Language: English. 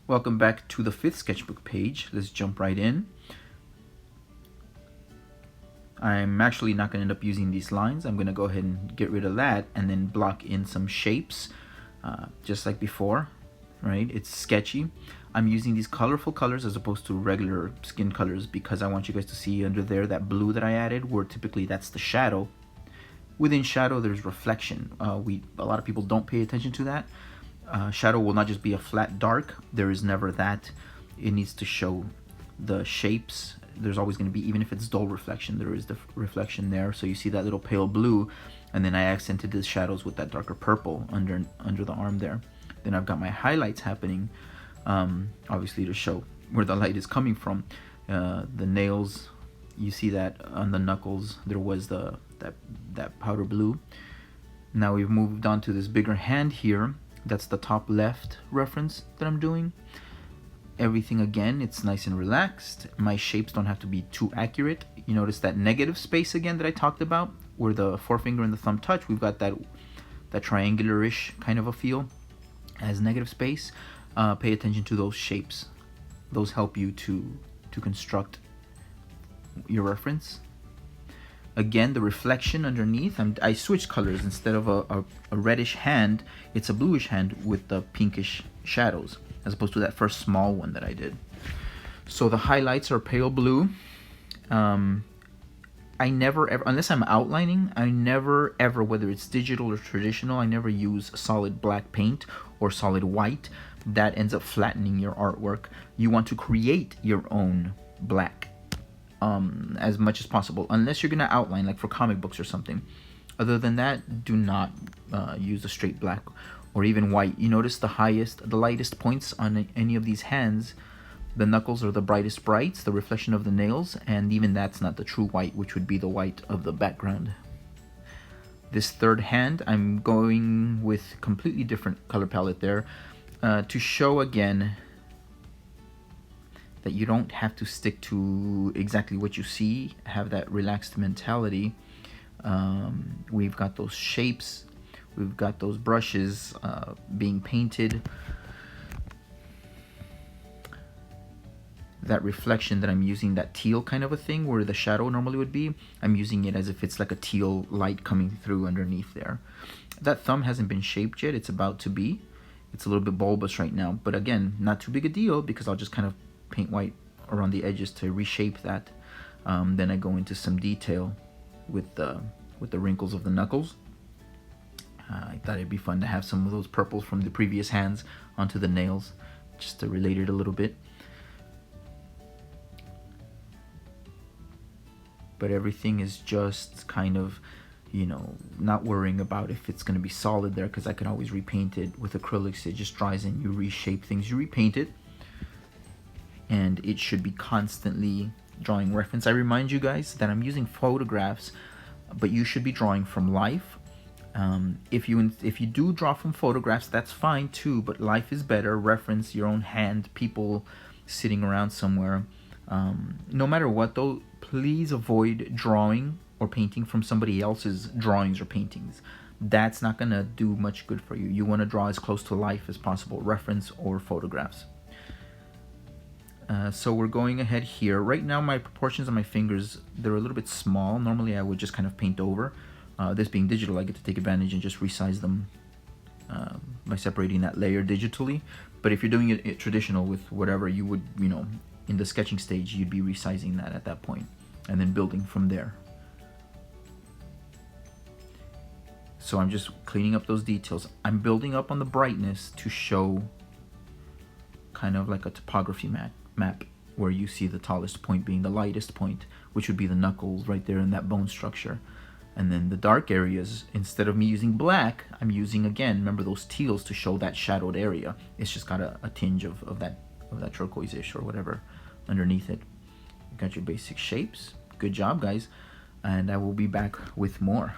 Welcome back to the 5th sketchbook page. Let's jump right in. I'm actually not going to end up using these lines. I'm going to go ahead and get rid of that and then block in some shapes just like before, right? It's sketchy. I'm using these colorful colors as opposed to regular skin colors because I want you guys to see under there that blue that I added, where typically that's the shadow. Within shadow there's reflection. A lot of people don't pay attention to that. Shadow will not just be a flat dark. There is never that. It needs to show the shapes. There's always going to be, even if it's dull reflection, there is the reflection there. So you see that little pale blue, and then I accented the shadows with that darker purple under the arm there. Then I've got my highlights happening, obviously to show where the light is coming from. The nails, you see that on the knuckles there was that powder blue. Now we've moved on to this bigger hand here. That's the top left reference that I'm doing. Everything again, it's nice and relaxed. My shapes don't have to be too accurate. You notice that negative space again that I talked about, where the forefinger and the thumb touch. We've got that triangular-ish kind of a feel as negative space. Pay attention to those shapes. Those help you to construct your reference. Again, the reflection underneath, I switched colors. Instead of a reddish hand, it's a bluish hand with the pinkish shadows, as opposed to that first small one that I did. So the highlights are pale blue. I never ever, unless I'm outlining, I never ever, whether it's digital or traditional, I never use solid black paint or solid white. That ends up flattening your artwork. You want to create your own black as much as possible, unless you're gonna outline like for comic books or something. Other than that, do not use a straight black or even white. You notice the lightest points on any of these hands, the knuckles are the brightest brights, the reflection of the nails, and even that's not the true white, which would be the white of the background. This third hand, I'm going with completely different color palette there to show again that you don't have to stick to exactly what you see. Have that relaxed mentality. We've got those shapes, we've got those brushes being painted. That reflection that I'm using, that teal kind of a thing where the shadow normally would be, I'm using it as if it's like a teal light coming through underneath there. That thumb hasn't been shaped yet. It's about to be. It's a little bit bulbous right now, but again, not too big a deal because I'll just kind of paint white around the edges to reshape that. Then I go into some detail with the wrinkles of the knuckles. I thought it'd be fun to have some of those purples from the previous hands onto the nails, just to relate it a little bit. But everything is just kind of, you know, not worrying about if it's going to be solid there, because I can always repaint it with acrylics. It just dries in, you reshape things, you repaint it, and it should be constantly drawing reference. I remind you guys that I'm using photographs, but you should be drawing from life. If you do draw from photographs, that's fine too, but life is better. Reference your own hand, people sitting around somewhere. No matter what though, please avoid drawing or painting from somebody else's drawings or paintings. That's not gonna do much good for you. You want to draw as close to life as possible, reference or photographs. So we're going ahead here. Right now my proportions on my fingers, they're a little bit small. Normally I would just kind of paint over. This being digital, I get to take advantage and just resize them by separating that layer digitally. But if you're doing it traditional with whatever, you would, you know, in the sketching stage, you'd be resizing that at that point and then building from there. So I'm just cleaning up those details. I'm building up on the brightness to show kind of like a topography map where you see the tallest point being the lightest point, which would be the knuckles right there in that bone structure. And then the dark areas, instead of me using black, I'm using, again, remember those teals to show that shadowed area. It's just got a tinge of that turquoise-ish or whatever underneath it. You got your basic shapes. Good job, guys. And I will be back with more.